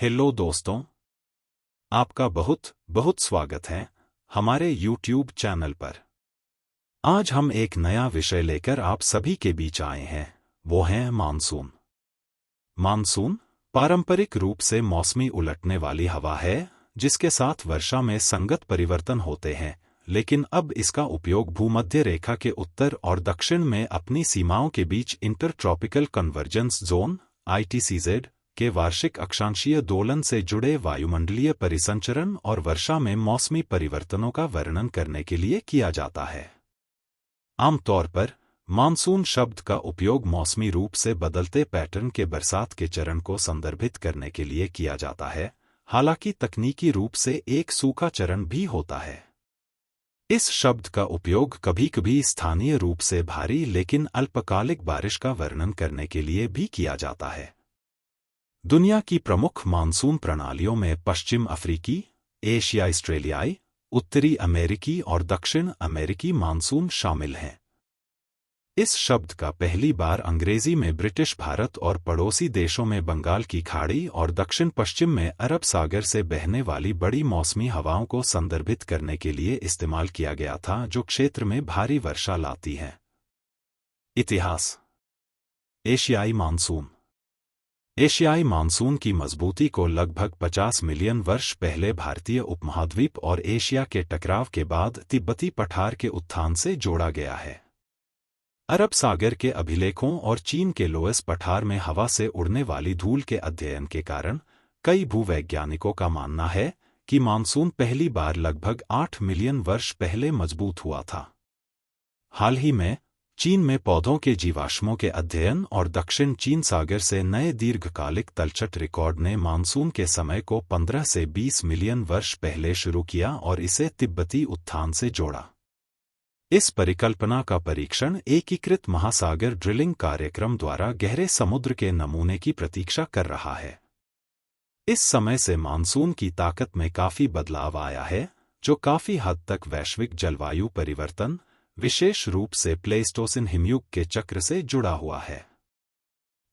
Hello दोस्तों, आपका बहुत बहुत स्वागत है हमारे YouTube चैनल पर। आज हम एक नया विषय लेकर आप सभी के बीच आए हैं, वो है मानसून। मानसून पारंपरिक रूप से मौसमी उलटने वाली हवा है जिसके साथ वर्षा में संगत परिवर्तन होते हैं, लेकिन अब इसका उपयोग भूमध्य रेखा के उत्तर और दक्षिण में अपनी सीमाओं के बीच इंटरट्रॉपिकल कन्वर्जेंस जोन (ITCZ) के वार्षिक अक्षांशीय दोलन से जुड़े वायुमंडलीय परिसंचरण और वर्षा में मौसमी परिवर्तनों का वर्णन करने के लिए किया जाता है। आमतौर पर मानसून शब्द का उपयोग मौसमी रूप से बदलते पैटर्न के बरसात के चरण को संदर्भित करने के लिए किया जाता है, हालांकि तकनीकी रूप से एक सूखा चरण भी होता है। इस शब्द का उपयोग कभी-कभी स्थानीय रूप से भारी लेकिन अल्पकालिक बारिश का वर्णन करने के लिए भी किया जाता है। दुनिया की प्रमुख मानसून प्रणालियों में पश्चिम अफ्रीकी, एशियाई ऑस्ट्रेलियाई, उत्तरी अमेरिकी और दक्षिण अमेरिकी मानसून शामिल हैं। इस शब्द का पहली बार अंग्रेजी में ब्रिटिश भारत और पड़ोसी देशों में बंगाल की खाड़ी और दक्षिण पश्चिम में अरब सागर से बहने वाली बड़ी मौसमी हवाओं को संदर्भित करने के लिए इस्तेमाल किया गया था, जो क्षेत्र में भारी वर्षा लाती हैं। इतिहास। एशियाई मानसून। एशियाई मानसून की मजबूती को लगभग 50 मिलियन वर्ष पहले भारतीय उपमहाद्वीप और एशिया के टकराव के बाद तिब्बती पठार के उत्थान से जोड़ा गया है। अरब सागर के अभिलेखों और चीन के लोएस पठार में हवा से उड़ने वाली धूल के अध्ययन के कारण कई भूवैज्ञानिकों का मानना है कि मानसून पहली बार लगभग 8 मिलियन वर्ष पहले मजबूत हुआ था। हाल ही में चीन में पौधों के जीवाश्मों के अध्ययन और दक्षिण चीन सागर से नए दीर्घकालिक तलछट रिकॉर्ड ने मानसून के समय को 15 से 20 मिलियन वर्ष पहले शुरू किया और इसे तिब्बती उत्थान से जोड़ा। इस परिकल्पना का परीक्षण एकीकृत महासागर ड्रिलिंग कार्यक्रम द्वारा गहरे समुद्र के नमूने की प्रतीक्षा कर रहा है। इस समय से मानसून की ताकत में काफी बदलाव आया है, जो काफी हद तक वैश्विक जलवायु परिवर्तन, विशेष रूप से प्लेस्टोसिन हिमयुग के चक्र से जुड़ा हुआ है।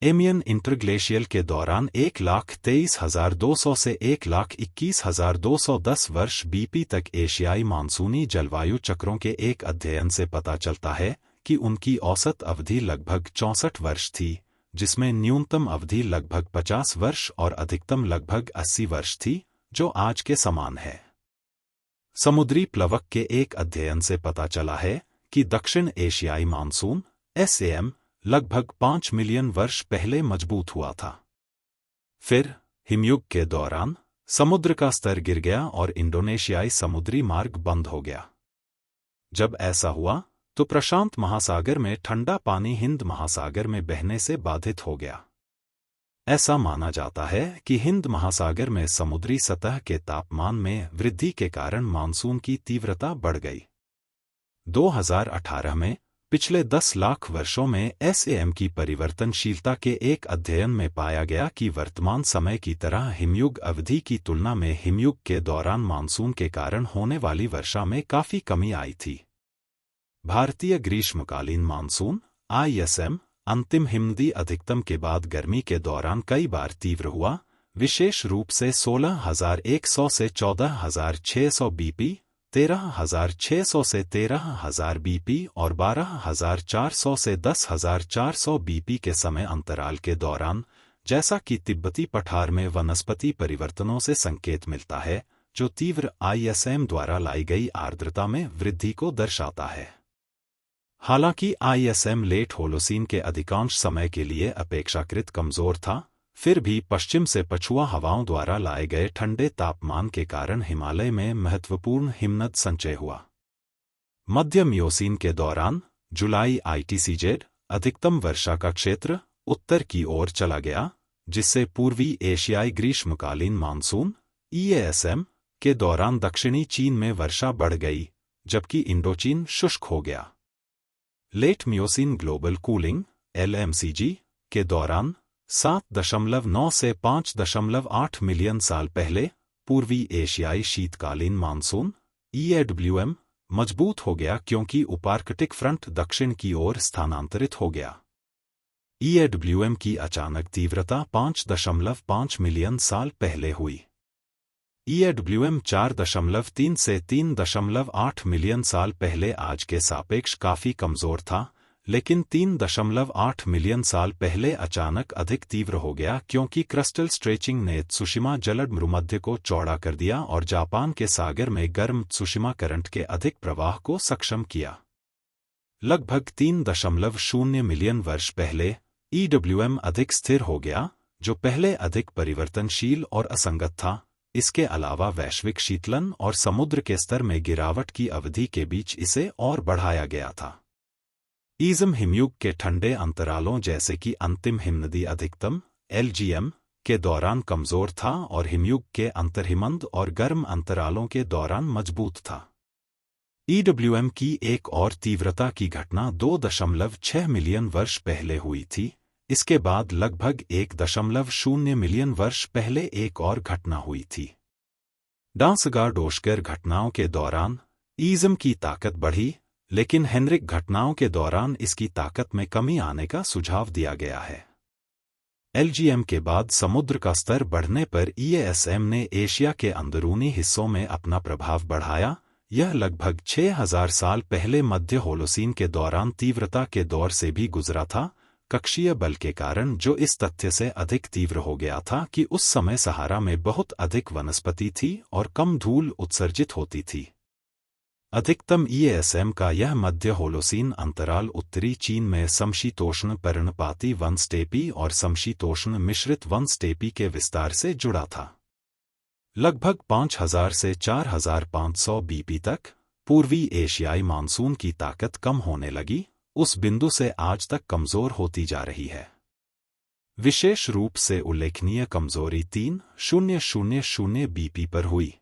एमियन इंटरग्लेशियल के दौरान 1,23,200 से 1,21,210 वर्ष बीपी तक एशियाई मानसूनी जलवायु चक्रों के एक अध्ययन से पता चलता है कि उनकी औसत अवधि लगभग 64 वर्ष थी, जिसमें न्यूनतम अवधि लगभग 50 वर्ष और अधिकतम लगभग 80 वर्ष थी, जो आज के समान है। समुद्री प्लवक के एक अध्ययन से पता चला है कि दक्षिण एशियाई मानसून (SAM) लगभग 5 मिलियन वर्ष पहले मजबूत हुआ था। फिर हिमयुग के दौरान समुद्र का स्तर गिर गया और इंडोनेशियाई समुद्री मार्ग बंद हो गया। जब ऐसा हुआ तो प्रशांत महासागर में ठंडा पानी हिंद महासागर में बहने से बाधित हो गया। ऐसा माना जाता है कि हिंद महासागर में समुद्री सतह के तापमान में वृद्धि के कारण मानसून की तीव्रता बढ़ गई। 2018 में पिछले 10 लाख वर्षों में SAM की परिवर्तनशीलता के एक अध्ययन में पाया गया कि वर्तमान समय की तरह हिमयुग अवधि की तुलना में हिमयुग के दौरान मानसून के कारण होने वाली वर्षा में काफी कमी आई थी। भारतीय ग्रीष्मकालीन मानसून (ISM) अंतिम हिमनदी अधिकतम के बाद गर्मी के दौरान कई बार तीव्र हुआ, विशेष रूप से 16,100 से 14,600 BP, 13,600 से 13,000 BP और 12,400 से 10,400 BP के समय अंतराल के दौरान, जैसा कि तिब्बती पठार में वनस्पति परिवर्तनों से संकेत मिलता है, जो तीव्र ISM द्वारा लाई गई आर्द्रता में वृद्धि को दर्शाता है। हालांकि ISM लेट होलोसीन के अधिकांश समय के लिए अपेक्षाकृत कमजोर था, फिर भी पश्चिम से पछुआ हवाओं द्वारा लाए गए ठंडे तापमान के कारण हिमालय में महत्वपूर्ण हिमनद संचय हुआ। मध्य मियोसीन के दौरान जुलाई ITCZ अधिकतम वर्षा का क्षेत्र उत्तर की ओर चला गया, जिससे पूर्वी एशियाई ग्रीष्मकालीन मानसून (EASM) के दौरान दक्षिणी चीन में वर्षा बढ़ गई, जबकि इंडोचीन शुष्क हो गया। Late Miocene global cooling (LMCG) के दौरान 7.9 से 5.8 मिलियन साल पहले पूर्वी एशियाई शीतकालीन मानसून (EAWM) मजबूत हो गया क्योंकि उपार्कटिक फ्रंट दक्षिण की ओर स्थानांतरित हो गया। EWM की अचानक तीव्रता 5.5 मिलियन साल पहले हुई। EWM 4.3 से 3.8 मिलियन साल पहले आज के सापेक्ष काफी कमजोर था, लेकिन 3.8 मिलियन साल पहले अचानक अधिक तीव्र हो गया क्योंकि क्रिस्टल स्ट्रेचिंग ने त्सुशिमा जलद भूमध्य को चौड़ा कर दिया और जापान के सागर में गर्म त्सुशिमा करंट के अधिक प्रवाह को सक्षम किया। लगभग 3.0 मिलियन वर्ष पहले EWM अधिक स्थिर हो गया, जो पहले अधिक परिवर्तनशील और असंगत था। इसके अलावा वैश्विक शीतलन और समुद्र के स्तर में गिरावट की अवधि के बीच इसे और बढ़ाया गया था। ईज़म हिमयुग के ठंडे अंतरालों जैसे कि अंतिम हिमनदी अधिकतम LGM के दौरान कमजोर था और हिमयुग के अंतर्हिमंद और गर्म अंतरालों के दौरान मजबूत था। EWM की एक और तीव्रता की घटना 2.6 मिलियन वर्ष पहले हुई थी। इसके बाद लगभग 1.0 मिलियन वर्ष पहले एक और घटना हुई थी। डांसगार-डोशगर घटनाओं के दौरान ईज़म की ताकत बढ़ी, लेकिन हेनरिक घटनाओं के दौरान इसकी ताकत में कमी आने का सुझाव दिया गया है। LGM के बाद समुद्र का स्तर बढ़ने पर EASM ने एशिया के अंदरूनी हिस्सों में अपना प्रभाव बढ़ाया। यह लगभग 6000 साल पहले मध्य होलोसीन के दौरान तीव्रता के दौर से भी गुजरा था, कक्षीय बल के कारण, जो इस तथ्य से अधिक तीव्र हो गया था कि उस समय सहारा में बहुत अधिक वनस्पति थी और कम धूल उत्सर्जित होती थी। अधिकतम EASM का यह मध्य होलोसीन अंतराल उत्तरी चीन में समशीतोष्ण पर्णपाती वन स्टेपी और समशीतोष्ण मिश्रित वन स्टेपी के विस्तार से जुड़ा था। लगभग 5000 से 4500 BP तक पूर्वी एशियाई मानसून की ताकत कम होने लगी, उस बिंदु से आज तक कमजोर होती जा रही है। विशेष रूप से उल्लेखनीय कमजोरी 3000 BP पर हुई।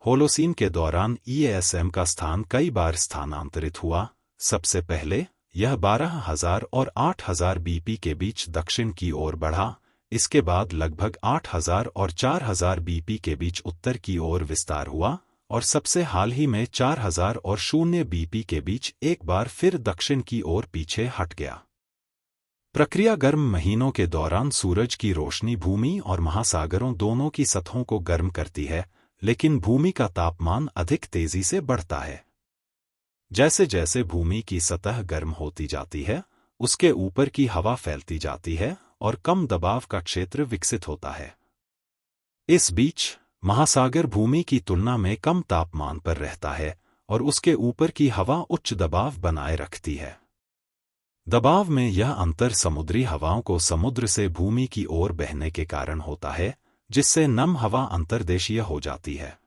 होलोसीन के दौरान EASM का स्थान कई बार स्थानांतरित हुआ। सबसे पहले यह 12000 और 8000 BP के बीच दक्षिण की ओर बढ़ा। इसके बाद लगभग 8000 और 4000 BP के बीच उत्तर की ओर विस्तार हुआ और सबसे हाल ही में 4000 और 0 BP के बीच एक बार फिर दक्षिण की ओर पीछे हट गया। प्रक्रिया गर्म महीनों के दौरान सूरज की रोशनी भूमि और महासागरों दोनों की सतहों को गर्म करती है, लेकिन भूमि का तापमान अधिक तेजी से बढ़ता है। जैसे जैसे भूमि की सतह गर्म होती जाती है, उसके ऊपर की हवा फैलती जाती है और कम दबाव का क्षेत्र विकसित होता है। इस बीच महासागर भूमि की तुलना में कम तापमान पर रहता है और उसके ऊपर की हवा उच्च दबाव बनाए रखती है। दबाव में यह अंतर समुद्री हवाओं को समुद्र से भूमि की ओर बहने के कारण होता है, जिससे नम हवा अंतर्देशीय हो जाती है।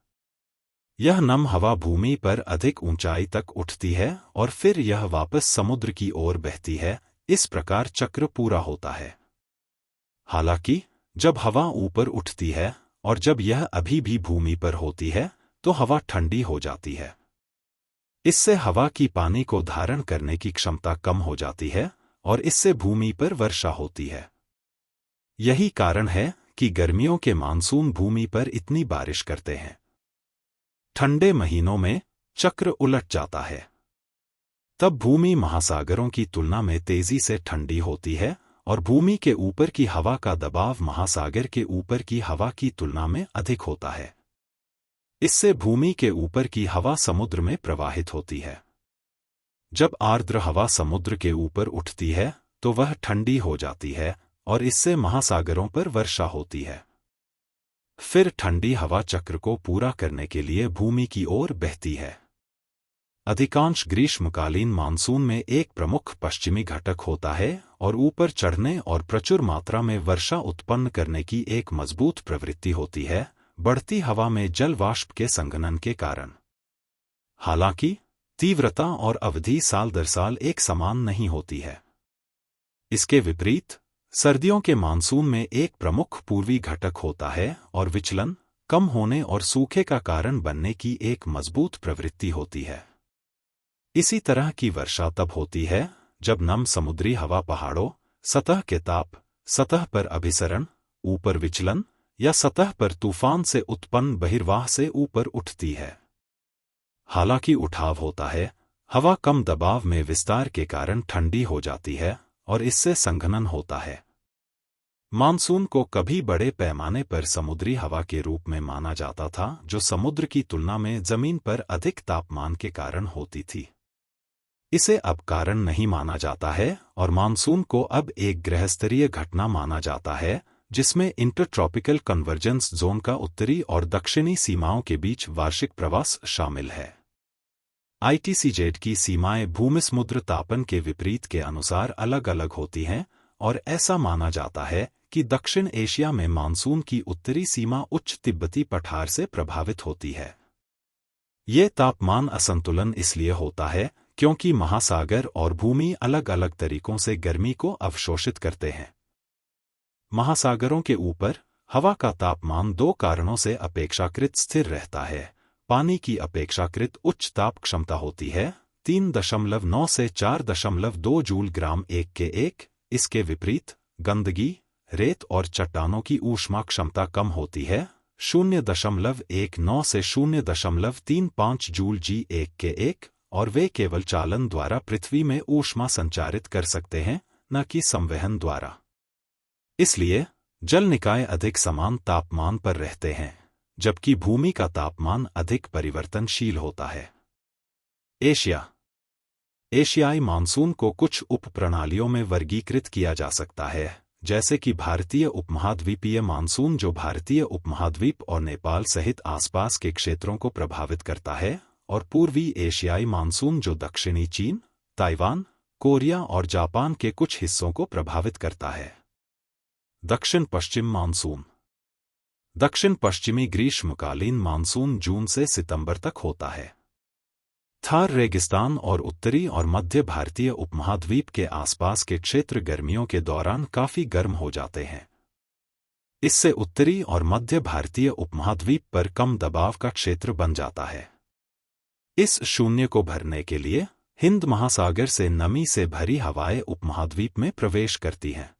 यह नम हवा भूमि पर अधिक ऊंचाई तक उठती है और फिर यह वापस समुद्र की ओर बहती है। इस प्रकार चक्र पूरा होता है। हालांकि जब हवा ऊपर उठती है और जब यह अभी भी भूमि पर होती है, तो हवा ठंडी हो जाती है। इससे हवा की पानी को धारण करने की क्षमता कम हो जाती है और इससे भूमि पर वर्षा होती है। यही कारण है कि गर्मियों के मानसून भूमि पर इतनी बारिश करते हैं। ठंडे महीनों में चक्र उलट जाता है। तब भूमि महासागरों की तुलना में तेजी से ठंडी होती है और भूमि के ऊपर की हवा का दबाव महासागर के ऊपर की हवा की तुलना में अधिक होता है। इससे भूमि के ऊपर की हवा समुद्र में प्रवाहित होती है। जब आर्द्र हवा समुद्र के ऊपर उठती है, तो वह ठंडी हो जाती है और इससे महासागरों पर वर्षा होती है। फिर ठंडी हवा चक्र को पूरा करने के लिए भूमि की ओर बहती है। अधिकांश ग्रीष्मकालीन मानसून में एक प्रमुख पश्चिमी घटक होता है और ऊपर चढ़ने और प्रचुर मात्रा में वर्षा उत्पन्न करने की एक मजबूत प्रवृत्ति होती है, बढ़ती हवा में जल वाष्प के संघनन के कारण। हालांकि तीव्रता और अवधि साल दर साल एक समान नहीं होती है। इसके विपरीत सर्दियों के मानसून में एक प्रमुख पूर्वी घटक होता है और विचलन, कम होने और सूखे का कारण बनने की एक मजबूत प्रवृत्ति होती है। इसी तरह की वर्षा तब होती है जब नम समुद्री हवा पहाड़ों, सतह के ताप, सतह पर अभिसरण, ऊपर विचलन या सतह पर तूफान से उत्पन्न बहिर्वाह से ऊपर उठती है। हालांकि उठाव होता है, हवा कम दबाव में विस्तार के कारण ठंडी हो जाती है और इससे संघनन होता है। मानसून को कभी बड़े पैमाने पर समुद्री हवा के रूप में माना जाता था, जो समुद्र की तुलना में जमीन पर अधिक तापमान के कारण होती थी। इसे अब कारण नहीं माना जाता है और मानसून को अब एक ग्रहस्तरीय घटना माना जाता है, जिसमें इंटरट्रॉपिकल कन्वर्जेंस जोन का उत्तरी और दक्षिणी सीमाओं के बीच वार्षिक प्रवास शामिल है। ITCZ की सीमाएं भूमध्यसमुद्र तापन के विपरीत के अनुसार अलग अलग होती हैं और ऐसा माना जाता है कि दक्षिण एशिया में मानसून की उत्तरी सीमा उच्च तिब्बती पठार से प्रभावित होती है। ये तापमान असंतुलन इसलिए होता है क्योंकि महासागर और भूमि अलग अलग तरीकों से गर्मी को अवशोषित करते हैं। महासागरों के ऊपर हवा का तापमान दो कारणों से अपेक्षाकृत स्थिर रहता है। पानी की अपेक्षाकृत उच्च ताप क्षमता होती है 3.9 से 4.2 जूल ग्राम 1 इसके विपरीत गंदगी, रेत और चट्टानों की ऊष्मा क्षमता कम होती है 0.19 से 0.35 जूल G1 और वे केवल चालन द्वारा पृथ्वी में ऊष्मा संचारित कर सकते हैं, न कि संवहन द्वारा। इसलिए जल निकाय अधिक समान तापमान पर रहते हैं, जबकि भूमि का तापमान अधिक परिवर्तनशील होता है। एशियाई मानसून को कुछ उपप्रणालियों में वर्गीकृत किया जा सकता है, जैसे कि भारतीय उपमहाद्वीपीय मानसून, जो भारतीय उपमहाद्वीप और नेपाल सहित आसपास के क्षेत्रों को प्रभावित करता है, और पूर्वी एशियाई मानसून, जो दक्षिणी चीन, ताइवान, कोरिया और जापान के कुछ हिस्सों को प्रभावित करता है। दक्षिण पश्चिम मानसून। दक्षिण पश्चिमी ग्रीष्मकालीन मानसून जून से सितंबर तक होता है। थार रेगिस्तान और उत्तरी और मध्य भारतीय उपमहाद्वीप के आसपास के क्षेत्र गर्मियों के दौरान काफी गर्म हो जाते हैं। इससे उत्तरी और मध्य भारतीय उपमहाद्वीप पर कम दबाव का क्षेत्र बन जाता है। इस शून्य को भरने के लिए हिंद महासागर से नमी से भरी हवाएं उपमहाद्वीप में प्रवेश करती हैं।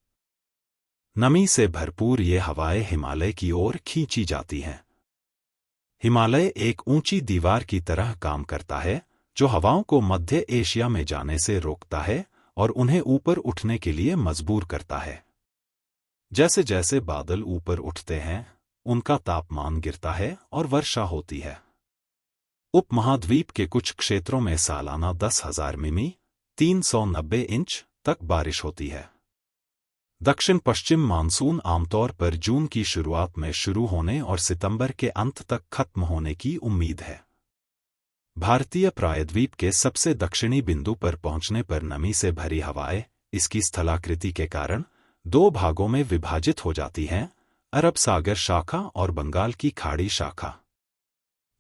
नमी से भरपूर ये हवाएं हिमालय की ओर खींची जाती हैं। हिमालय एक ऊंची दीवार की तरह काम करता है, जो हवाओं को मध्य एशिया में जाने से रोकता है और उन्हें ऊपर उठने के लिए मजबूर करता है। जैसे जैसे बादल ऊपर उठते हैं, उनका तापमान गिरता है और वर्षा होती है। उपमहाद्वीप के कुछ क्षेत्रों में सालाना 10,000 मिमी 390 इंच तक बारिश होती है। दक्षिण पश्चिम मानसून आमतौर पर जून की शुरुआत में शुरू होने और सितंबर के अंत तक खत्म होने की उम्मीद है। भारतीय प्रायद्वीप के सबसे दक्षिणी बिंदु पर पहुंचने पर नमी से भरी हवाएं इसकी स्थलाकृति के कारण दो भागों में विभाजित हो जाती हैं, अरब सागर शाखा और बंगाल की खाड़ी शाखा।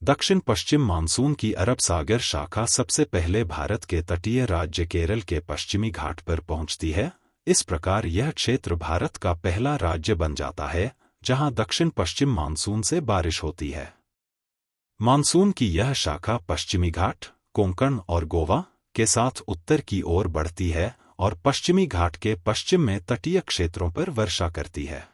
दक्षिण पश्चिम मानसून की अरब सागर शाखा सबसे पहले भारत के तटीय राज्य केरल के पश्चिमी घाट पर पहुंचती है। इस प्रकार यह क्षेत्र भारत का पहला राज्य बन जाता है जहां दक्षिण पश्चिम मानसून से बारिश होती है। मानसून की यह शाखा पश्चिमी घाट, कोंकण और गोवा के साथ उत्तर की ओर बढ़ती है और पश्चिमी घाट के पश्चिम में तटीय क्षेत्रों पर वर्षा करती है।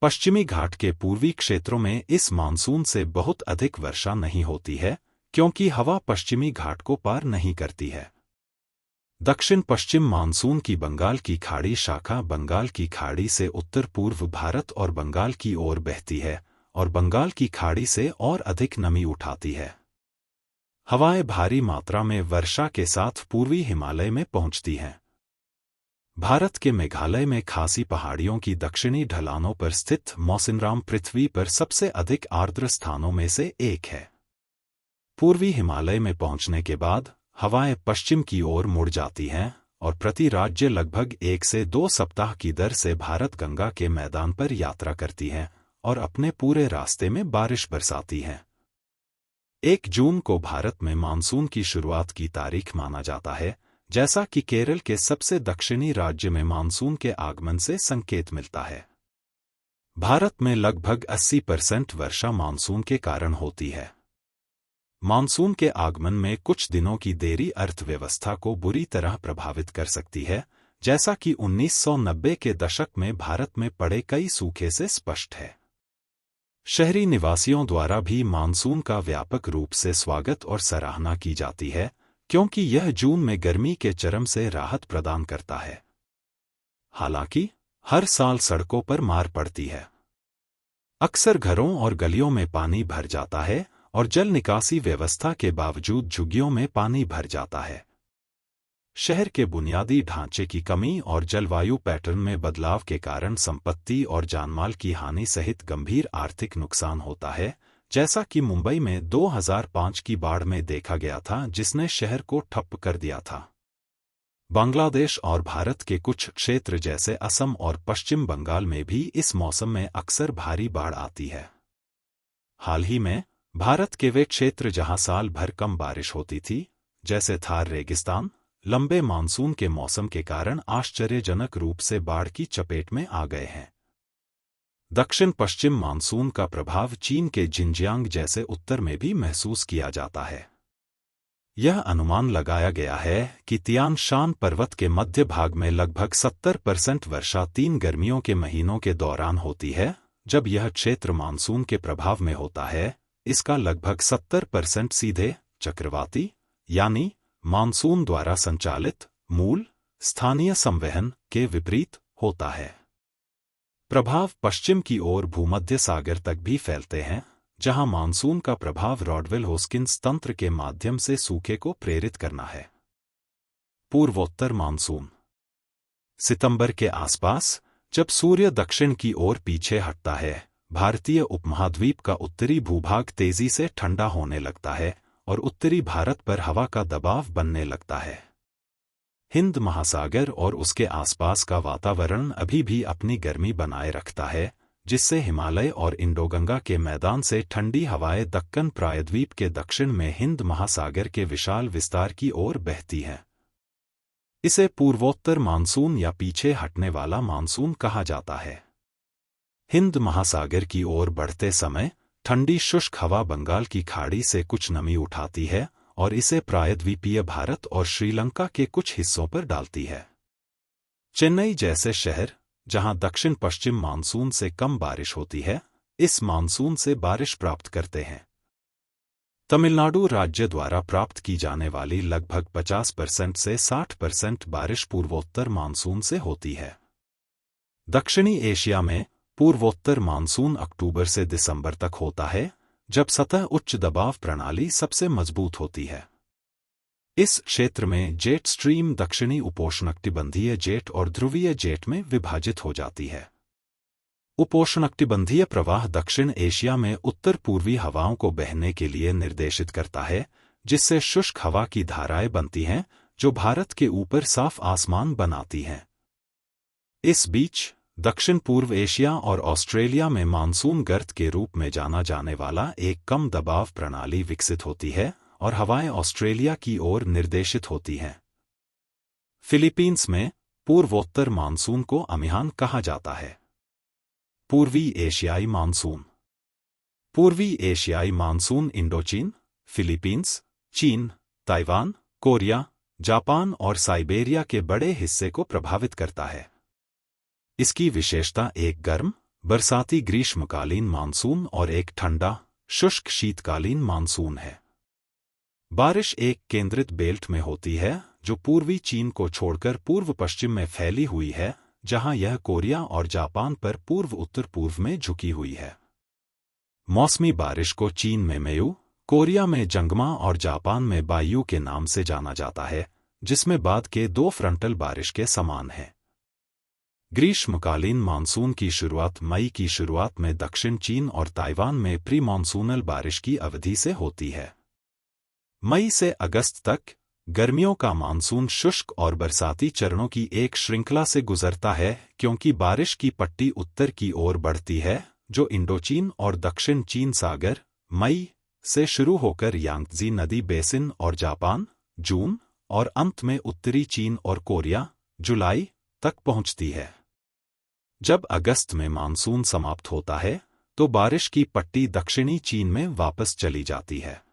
पश्चिमी घाट के पूर्वी क्षेत्रों में इस मानसून से बहुत अधिक वर्षा नहीं होती है, क्योंकि हवा पश्चिमी घाट को पार नहीं करती है। दक्षिण पश्चिम मानसून की बंगाल की खाड़ी शाखा बंगाल की खाड़ी से उत्तर पूर्व भारत और बंगाल की ओर बहती है और बंगाल की खाड़ी से और अधिक नमी उठाती है। हवाएं भारी मात्रा में वर्षा के साथ पूर्वी हिमालय में पहुंचती हैं। भारत के मेघालय में खासी पहाड़ियों की दक्षिणी ढलानों पर स्थित मौसिनराम पृथ्वी पर सबसे अधिक आर्द्र स्थानों में से एक है। पूर्वी हिमालय में पहुंचने के बाद हवाएं पश्चिम की ओर मुड़ जाती हैं और प्रति राज्य लगभग 1 से 2 सप्ताह की दर से भारत गंगा के मैदान पर यात्रा करती हैं और अपने पूरे रास्ते में बारिश बरसाती हैं। 1 जून को भारत में मानसून की शुरुआत की तारीख माना जाता है, जैसा कि केरल के सबसे दक्षिणी राज्य में मानसून के आगमन से संकेत मिलता है। भारत में लगभग 80% वर्षा मानसून के कारण होती है। मानसून के आगमन में कुछ दिनों की देरी अर्थव्यवस्था को बुरी तरह प्रभावित कर सकती है, जैसा कि 1990 के दशक में भारत में पड़े कई सूखे से स्पष्ट है। शहरी निवासियों द्वारा भी मानसून का व्यापक रूप से स्वागत और सराहना की जाती है, क्योंकि यह जून में गर्मी के चरम से राहत प्रदान करता है। हालांकि हर साल सड़कों पर मार पड़ती है। अक्सर घरों और गलियों में पानी भर जाता है और जल निकासी व्यवस्था के बावजूद झुग्गियों में पानी भर जाता है। शहर के बुनियादी ढांचे की कमी और जलवायु पैटर्न में बदलाव के कारण संपत्ति और जानमाल की हानि सहित गंभीर आर्थिक नुकसान होता है, जैसा कि मुंबई में 2005 की बाढ़ में देखा गया था, जिसने शहर को ठप्प कर दिया था। बांग्लादेश और भारत के कुछ क्षेत्र जैसे असम और पश्चिम बंगाल में भी इस मौसम में अक्सर भारी बाढ़ आती है। हाल ही में भारत के वे क्षेत्र जहां साल भर कम बारिश होती थी, जैसे थार रेगिस्तान, लंबे मानसून के मौसम के कारण आश्चर्यजनक रूप से बाढ़ की चपेट में आ गए हैं। दक्षिण पश्चिम मानसून का प्रभाव चीन के जिंजियांग जैसे उत्तर में भी महसूस किया जाता है। यह अनुमान लगाया गया है कि तियान शान पर्वत के मध्य भाग में लगभग 70% वर्षा 3 गर्मियों के महीनों के दौरान होती है। जब यह क्षेत्र मानसून के प्रभाव में होता है, इसका लगभग 70% सीधे चक्रवाती यानी मानसून द्वारा संचालित मूल स्थानीय संवहन के विपरीत होता है। प्रभाव पश्चिम की ओर भूमध्य सागर तक भी फैलते हैं, जहां मानसून का प्रभाव रॉडवेल-होस्किंस तंत्र के माध्यम से सूखे को प्रेरित करना है। पूर्वोत्तर मानसून सितंबर के आसपास, जब सूर्य दक्षिण की ओर पीछे हटता है, भारतीय उपमहाद्वीप का उत्तरी भूभाग तेजी से ठंडा होने लगता है और उत्तरी भारत पर हवा का दबाव बनने लगता है। हिंद महासागर और उसके आसपास का वातावरण अभी भी अपनी गर्मी बनाए रखता है, जिससे हिमालय और इंडोगंगा के मैदान से ठंडी हवाएं दक्कन प्रायद्वीप के दक्षिण में हिंद महासागर के विशाल विस्तार की ओर बहती हैं। इसे पूर्वोत्तर मानसून या पीछे हटने वाला मानसून कहा जाता है। हिंद महासागर की ओर बढ़ते समय ठंडी शुष्क हवा बंगाल की खाड़ी से कुछ नमी उठाती है और इसे प्रायद्वीपीय भारत और श्रीलंका के कुछ हिस्सों पर डालती है। चेन्नई जैसे शहर, जहां दक्षिण पश्चिम मानसून से कम बारिश होती है, इस मानसून से बारिश प्राप्त करते हैं। तमिलनाडु राज्य द्वारा प्राप्त की जाने वाली लगभग 50% से 60% बारिश पूर्वोत्तर मानसून से होती है। दक्षिणी एशिया में पूर्वोत्तर मानसून अक्टूबर से दिसंबर तक होता है, जब सतह उच्च दबाव प्रणाली सबसे मजबूत होती है। इस क्षेत्र में जेट स्ट्रीम दक्षिणी उपोष्णकटिबंधीय जेट और ध्रुवीय जेट में विभाजित हो जाती है। उपोष्णकटिबंधीय प्रवाह दक्षिण एशिया में उत्तर पूर्वी हवाओं को बहने के लिए निर्देशित करता है, जिससे शुष्क हवा की धाराएं बनती हैं, जो भारत के ऊपर साफ आसमान बनाती हैं। इस बीच दक्षिण पूर्व एशिया और ऑस्ट्रेलिया में मानसून गर्त के रूप में जाना जाने वाला एक कम दबाव प्रणाली विकसित होती है और हवाएं ऑस्ट्रेलिया की ओर निर्देशित होती हैं। फिलीपींस में पूर्वोत्तर मानसून को अमिहान कहा जाता है। पूर्वी एशियाई मानसून पूर्वी एशियाई मानसून इंडोचीन, फिलीपींस, चीन, ताइवान, कोरिया, जापान और साइबेरिया के बड़े हिस्से को प्रभावित करता है। इसकी विशेषता एक गर्म, बरसाती ग्रीष्मकालीन मानसून और एक ठंडा, शुष्क शीतकालीन मानसून है। बारिश एक केंद्रित बेल्ट में होती है, जो पूर्वी चीन को छोड़कर पूर्व पश्चिम में फैली हुई है, जहां यह कोरिया और जापान पर पूर्व उत्तर पूर्व में झुकी हुई है। मौसमी बारिश को चीन में मेयू, कोरिया में जंगमा और जापान में बायू के नाम से जाना जाता है, जिसमें बाद के 2 फ्रंटल बारिश के समान है। ग्रीष्मकालीन मानसून की शुरुआत मई की शुरुआत में दक्षिण चीन और ताइवान में प्री मानसूनल बारिश की अवधि से होती है। मई से अगस्त तक गर्मियों का मानसून शुष्क और बरसाती चरणों की एक श्रृंखला से गुजरता है, क्योंकि बारिश की पट्टी उत्तर की ओर बढ़ती है, जो इंडोचीन और दक्षिण चीन सागर मई से शुरू होकर यांगत्जी नदी बेसिन और जापान जून और अंत में उत्तरी चीन और कोरिया जुलाई तक पहुंचती है। जब अगस्त में मानसून समाप्त होता है, तो बारिश की पट्टी दक्षिणी चीन में वापस चली जाती है।